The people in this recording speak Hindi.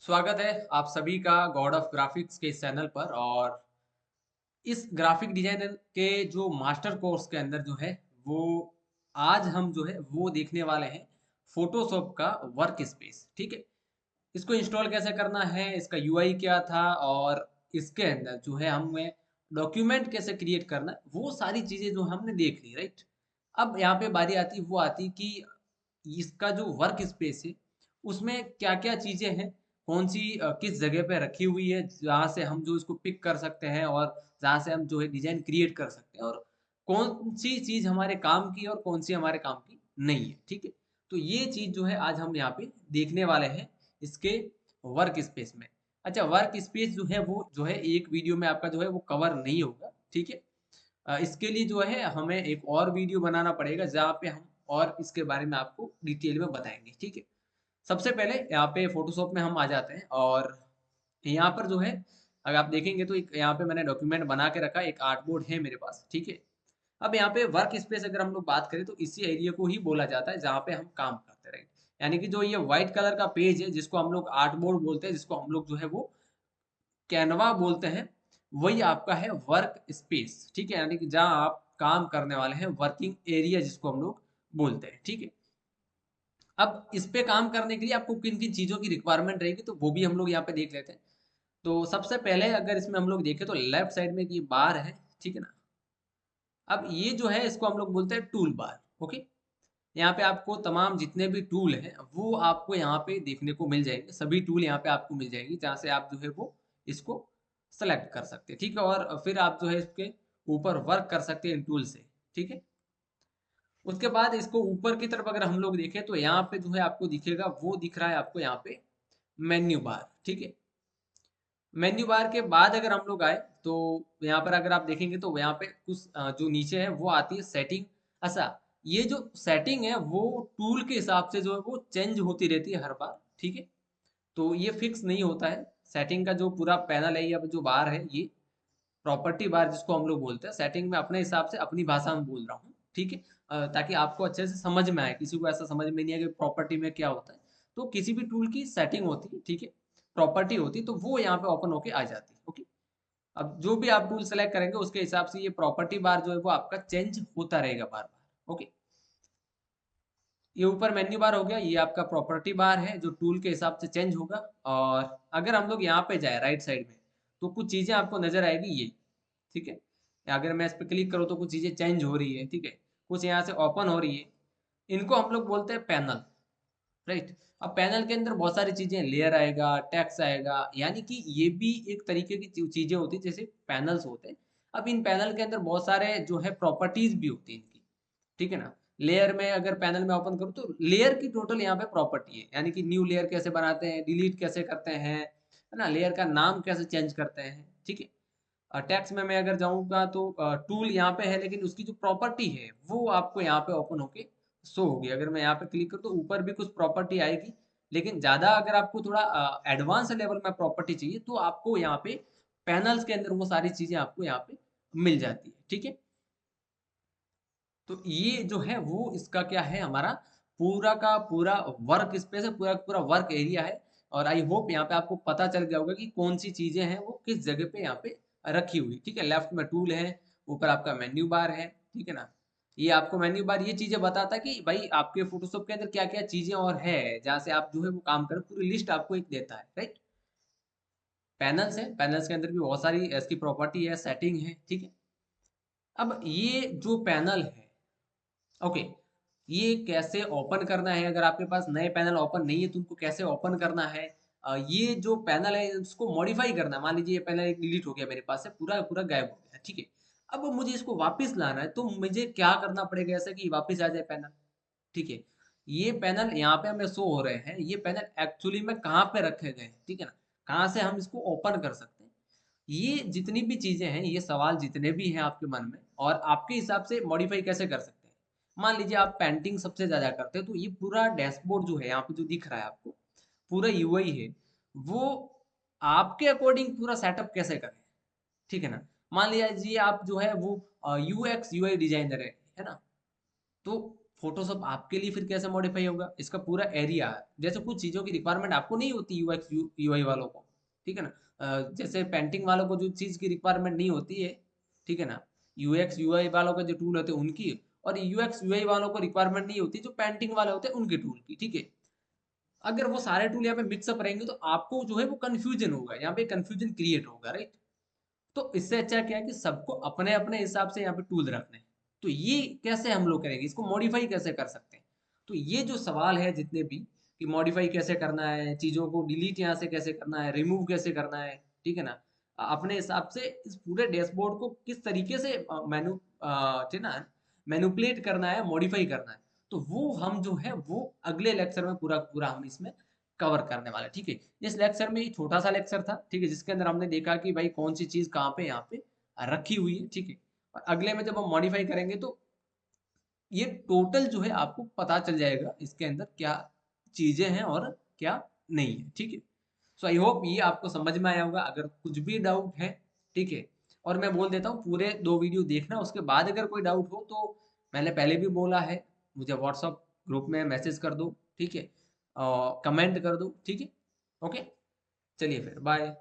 स्वागत है आप सभी का गॉड ऑफ ग्राफिक्स के इस चैनल पर। और इस ग्राफिक डिजाइनर के जो मास्टर कोर्स के अंदर जो है वो आज हम जो है वो देखने वाले हैं फोटोशॉप का वर्क स्पेस। ठीक है, इसको इंस्टॉल कैसे करना है, इसका यूआई क्या था और इसके अंदर जो है हमें डॉक्यूमेंट कैसे क्रिएट करना है, वो सारी चीजें जो हमने देख ली। राइट, अब यहाँ पे बारी आती वो आती कि इसका जो वर्क स्पेस है उसमें क्या क्या चीजें हैं, कौन सी किस जगह पे रखी हुई है जहाँ से हम जो इसको पिक कर सकते हैं और जहाँ से हम जो है डिजाइन क्रिएट कर सकते हैं, और कौन सी चीज हमारे काम की और कौन सी हमारे काम की नहीं है। ठीक है, तो ये चीज जो है आज हम यहाँ पे देखने वाले हैं इसके वर्क स्पेस में। अच्छा, वर्क स्पेस जो है वो जो है एक वीडियो में आपका जो है वो कवर नहीं होगा। ठीक है, इसके लिए जो है हमें एक और वीडियो बनाना पड़ेगा जहाँ पे हम और इसके बारे में आपको डिटेल में बताएंगे। ठीक है, सबसे पहले यहाँ पे फोटोशॉप में हम आ जाते हैं और यहाँ पर जो है अगर आप देखेंगे तो एक यहाँ पे मैंने डॉक्यूमेंट बना के रखा है, एक आर्टबोर्ड है मेरे पास। ठीक है, अब यहाँ पे वर्क स्पेस अगर हम लोग बात करें तो इसी एरिया को ही बोला जाता है जहाँ पे हम काम करते रहेंगे। यानी कि जो ये व्हाइट कलर का पेज है जिसको हम लोग आर्टबोर्ड बोलते हैं, जिसको हम लोग जो है वो कैनवा बोलते हैं, वही आपका है वर्क स्पेस। ठीक है, यानी कि जहाँ आप काम करने वाले हैं, वर्किंग एरिया जिसको हम लोग बोलते हैं। ठीक है, अब इस पे काम करने के लिए आपको किन किन चीजों की रिक्वायरमेंट रहेगी तो वो भी हम लोग यहाँ पे देख लेते हैं। तो सबसे पहले अगर इसमें हम लोग देखें तो लेफ्ट साइड में ये बार है। ठीक है ना, अब ये जो है इसको हम लोग बोलते हैं टूल बार। ओके, यहाँ पे आपको तमाम जितने भी टूल हैं वो आपको यहाँ पे देखने को मिल जाएंगे, सभी टूल यहाँ पे आपको मिल जाएंगी जहाँ से आप जो है वो इसको सेलेक्ट कर सकते हैं। ठीक है, और फिर आप जो है इसके ऊपर वर्क कर सकते हैं इन टूल से। ठीक है, उसके बाद इसको ऊपर की तरफ अगर हम लोग देखें तो यहाँ पे जो है आपको दिखेगा, वो दिख रहा है आपको यहाँ पे मेन्यू बार। ठीक है, मेन्यू बार के बाद अगर हम लोग आए तो यहाँ पर अगर आप देखेंगे तो यहाँ पे कुछ जो नीचे है वो आती है सेटिंग। अच्छा, ये जो सेटिंग है वो टूल के हिसाब से जो है वो चेंज होती रहती है हर बार। ठीक है, तो ये फिक्स नहीं होता है। सेटिंग का जो पूरा पैनल है या जो बार है, ये प्रॉपर्टी बार जिसको हम लोग बोलते हैं, सेटिंग में अपने हिसाब से अपनी भाषा में बोल रहा हूँ। ठीक है, ताकि आपको अच्छे से समझ में आए, किसी को ऐसा समझ में नहीं आए कि प्रॉपर्टी में क्या होता है। तो किसी भी टूल की सेटिंग होती है, ठीक है, प्रॉपर्टी होती है, तो वो यहाँ पे ओपन होके आ जाती है। ओके, अब जो भी आप टूल सेलेक्ट करेंगे उसके हिसाब से ये प्रॉपर्टी बार जो है वो आपका चेंज होता रहेगा बार बार। ओके, ये ऊपर मेन्यू बार हो गया, ये आपका प्रॉपर्टी बार है जो टूल के हिसाब से चेंज होगा। और अगर हम लोग यहाँ पे जाए राइट साइड में तो कुछ चीजें आपको नजर आएगी ये। ठीक है, अगर मैं इस पर क्लिक करूँ तो कुछ चीजें चेंज हो रही है। ठीक है, कुछ यहाँ से ओपन हो रही है, इनको हम लोग बोलते हैं पैनल। राइट, अब पैनल के अंदर बहुत सारी चीजें, लेयर आएगा, टेक्स्ट आएगा, यानी कि ये भी एक तरीके की चीजें होती है जैसे पैनल्स होते हैं। अब इन पैनल के अंदर बहुत सारे जो है प्रॉपर्टीज भी होती है इनकी। ठीक है ना, लेयर में अगर पैनल में ओपन करूँ तो लेयर की टोटल यहाँ पे प्रॉपर्टी है, यानी कि न्यू लेयर कैसे बनाते हैं, डिलीट कैसे करते हैं, है ना, लेयर का नाम कैसे चेंज करते हैं। ठीक है, टेक्स्ट में मैं अगर जाऊंगा तो टूल यहाँ पे है लेकिन उसकी जो प्रॉपर्टी है वो आपको यहाँ पे ओपन होके शो होगी। अगर मैं यहाँ पे क्लिक करूँ तो ऊपर भी कुछ प्रॉपर्टी आएगी, लेकिन ज्यादा अगर आपको थोड़ा एडवांस लेवल में प्रॉपर्टी चाहिए तो आपको यहाँ पे पैनल्स के अंदर वो सारी चीजें आपको यहाँ पे मिल जाती है। ठीक है, तो ये जो है वो इसका क्या है, हमारा पूरा का पूरा वर्क स्पेस है, पूरा का पूरा वर्क एरिया है। और आई होप यहाँ पे आपको पता चल गया होगा कि कौन सी चीजें हैं वो किस जगह पे यहाँ पे रखी हुई। ठीक है, लेफ्ट में टूल है, ऊपर आपका मेन्यू बार है। ठीक है ना, ये आपको मेन्यू बार ये चीजें बताता है कि भाई आपके फोटोशॉप के अंदर क्या क्या चीजें और है जहाँ से आप जो है वो काम करें, पूरी लिस्ट आपको एक देता है। राइट, पैनल्स है, पैनल्स के अंदर भी बहुत सारी इसकी प्रॉपर्टी है, सेटिंग है। ठीक है, अब ये जो पैनल है, ओके, ये कैसे ओपन करना है, अगर आपके पास नए पैनल ओपन नहीं है तो उनको कैसे ओपन करना है। ये जो पैनल है उसको मॉडिफाई करना है। मान लीजिए ये पैनल एक डिलीट हो गया मेरे पास से, पूरा पूरा गायब हो गया। ठीक है, अब मुझे इसको वापस लाना है तो मुझे क्या करना पड़ेगा ऐसा कि वापस आ जाए पैनल। ठीक है, ये पैनल यहाँ पे हमें शो हो रहे हैं, ये पैनल एक्चुअली में कहाँ पे रखे गए हैं। ठीक है ना, कहाँ से हम इसको ओपन कर सकते हैं। ये जितनी भी चीजें हैं, ये सवाल जितने भी हैं आपके मन में, और आपके हिसाब से मॉडिफाई कैसे कर सकते हैं। मान लीजिए आप पेंटिंग सबसे ज्यादा करते हैं तो ये पूरा डैशबोर्ड जो है यहाँ पे जो दिख रहा है आपको, पूरा यूआई है, वो आपके अकॉर्डिंग पूरा सेटअप कैसे करें। ठीक है ना, मान लीजिए आप जो है वो यूएक्स यूआई डिजाइनर है ना, तो फोटोशॉप आपके लिए फिर कैसे मॉडिफाई होगा, इसका पूरा एरिया, जैसे कुछ चीज़ों की रिक्वायरमेंट आपको नहीं होती यूएक्स यूआई वालों को, ठीक है ना। जैसे पेंटिंग वालों को जो चीज़ की रिक्वायरमेंट नहीं होती है, ठीक है ना, यूएक्स यूआई वालों का जो टूल होते हैं उनकी, और यूएक्स यूआई वालों को रिक्वायरमेंट नहीं होती जो पेंटिंग वाले होते हैं उनके टूल की, ठीक है। अगर वो सारे टूल यहाँ पे मिक्सअप रहेंगे तो आपको जो है वो कंफ्यूजन होगा, यहाँ पे कंफ्यूजन क्रिएट होगा, राइट। तो इससे अच्छा क्या है कि सबको अपने अपने हिसाब से यहाँ पे टूल रखने हैं। तो ये कैसे हम लोग करेंगे, इसको मॉडिफाई कैसे कर सकते हैं। तो ये जो सवाल है जितने भी, कि मॉडिफाई कैसे करना है, चीज़ों को डिलीट यहाँ से कैसे करना है, रिमूव कैसे करना है, ठीक है ना, अपने हिसाब से इस पूरे डैशबोर्ड को किस तरीके से ठीक ना, मैनुपुलेट करना है, मॉडिफाई करना है, तो वो हम जो है वो अगले लेक्चर में पूरा पूरा हम इसमें कवर करने वाला है, ठीक है। इस लेक्चर में ये छोटा सा लेक्चर था, ठीक है, जिसके अंदर हमने देखा कि भाई कौन सी चीज कहाँ पे यहाँ पे रखी हुई है, ठीक है। और अगले में जब हम मॉडिफाई करेंगे तो ये टोटल जो है आपको पता चल जाएगा इसके अंदर क्या चीजें हैं और क्या नहीं है, ठीक है। सो आई होप ये आपको समझ में आया होगा। अगर कुछ भी डाउट है, ठीक है, और मैं बोल देता हूँ पूरे 2 वीडियो देखना, उसके बाद अगर कोई डाउट हो तो मैंने पहले भी बोला है, मुझे व्हाट्सअप ग्रुप में मैसेज कर दो, ठीक है, और कमेंट कर दो, ठीक है। ओके, चलिए फिर बाय।